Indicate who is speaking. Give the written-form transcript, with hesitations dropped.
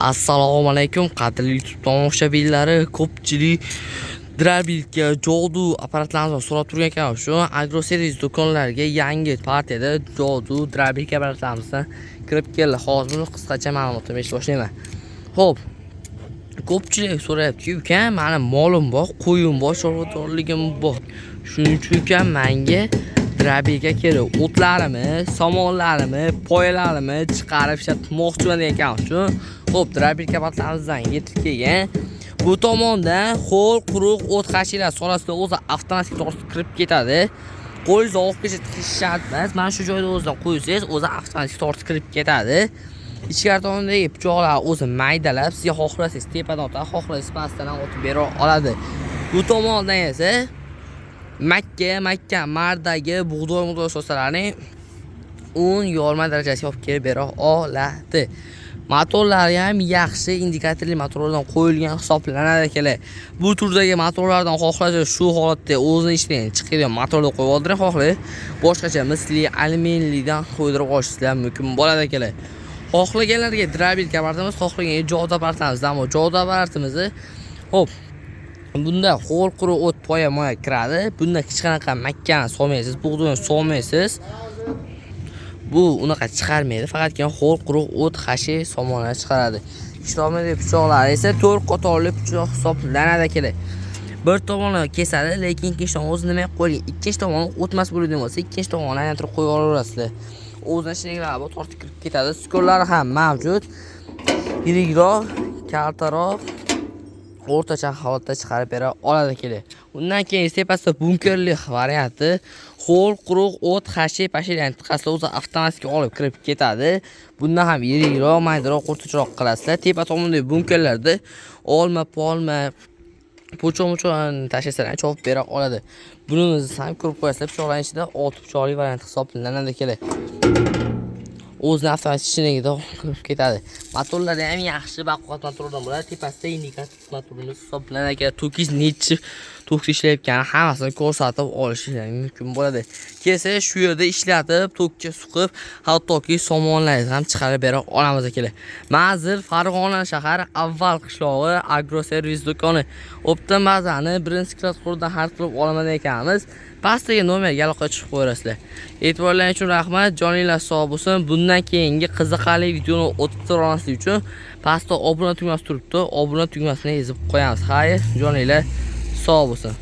Speaker 1: Assalomu alaykum qadrli YouTube tomoshabinlari. Ko'pchilik Drabilga jodu apparatlarni so'rab turgan ekan. Shu agroservis do'konlariga yangi partiyada jodu Drabilga apparatlarimizni kirib keldi. Hozir buni qisqacha ma'lumotni berishni boshlayman. Xo'p, ko'pchilik so'rayapti-ku, "Uka, meni molim bor, qo'yim bor, chorvadorligim bor. Shuning uchun menga Drabilga kelib o'tlarimni, somonlarimni, poyalarimi chiqarib ishlatmoqchiman" degan ekan. Shu xo'p, Drabilga apparatlarimizdan yetib kelgan. Bu tomondan ho'l, quruq o't hashilar sonasida o'zi avtomatik tortib kirib ketadi. Qo'lingizni oqgacha tiqish shart emas. Mana shu joyda o'zidan qo'ysangiz, o'zi avtomatik tortib kirib ketadi. Ichkari tomondagi pichoqlar o'zi maydalab, sizga xohlasangiz tepadan o'tadi, xohlasangiz pastdan o'tib bera oladi. Bu tomondan esa makka mardagi bug'doy so'salarining 10 yorma darajasiga olib kelib bera oladi. Motorlari ham yaxshi indikatorli motorlardan qo'yilgan hisoblanadi kelar. Bu turdagi motorlardan xohlasangiz shu holatda o'zini ichidan chiqadigan motorni qo'yib oldiring, xohlaysiz boshqacha misli alyuminiydan qo'ydirib olishingiz mumkin bo'ladi kelar. Xohlaganlarga Drabilga apparatimiz, xohlagan jodu apparatimiz, ammo jodu apparatimizni hop bunda ho'l, quruq o't, poya kiradi. Bunda hech qanaqa makkani solmaysiz, bug'doyni solmaysiz. Bu unaqa chiqarmaydi, faqatgina ho'l, quruq o't, hashi, somonlar chiqaradi. Ishtomidagi pichoqlar esa 4 qatorli pichoq hisoblanadi kerak. Bir tomoni kesadi, lekin ikkinchi tomoni o'zi nima qo'ygan, ikkinchi tomoni o'tmas bo'ladigan bo'lsa, ikkinchi tomoni aylantirib qo'yib olaverasizlar. O'zidan shunday tortib kirib ketadi. Skorlari ham mavjud. Yirikroq, kaltaroq, o'rtacha holatda chiqarib bera oladi kerak. Undan keyin tepasida bunkerli varianti, ho'l, quruq o't, hashi, pashilarni tiqasizlar, o'zi avtomatik olib kirib ketadi. Bundan ham yirikroq, maydaroq, o'rtacharoq qilasizlar. Tepa tomondagi bunkerlarda olma, polma, po'choq-mo'choqlarni tashlasizlar, chopib bera oladi. Bunimizni ham ko'rib qo'yasizlar, pichoqlarning ichida 6 pichoqli variant hisoblanadi kerak. O'zini avtomatik ichiniga kirib ketadi. Motorlari ham yaxshi baquvvat motorlardan bo'ladi. Tepasida indikator motorimiz hisoblanadi. To'kingiz necha tok ishlayotgani hammasini ko'rsatib olishingiz mumkin bo'ladi. Kelsa shu yerda ishlatib, tokka suqib, hattoki somonlaringizni ham chiqarib bera olamiz kerak. Mazir Farg'ona shahar avval qishlog'i agroservis do'koni. Optim bazani birinchi klass qo'ldan hal qilib olaman ekanmiz. Pastdagi nomerga aloqa chiqib qo'yasizlar. E'tiborlaringiz uchun rahmat. Joninglar sog' bo'lsin. Bundan keyingi qiziqarli videoni o'tib turmaslik uchun pastda obuna tugmasi turibdi. Obuna tugmasini ezib qo'yamiz. Xayr, joninglar sog' bo'lsin.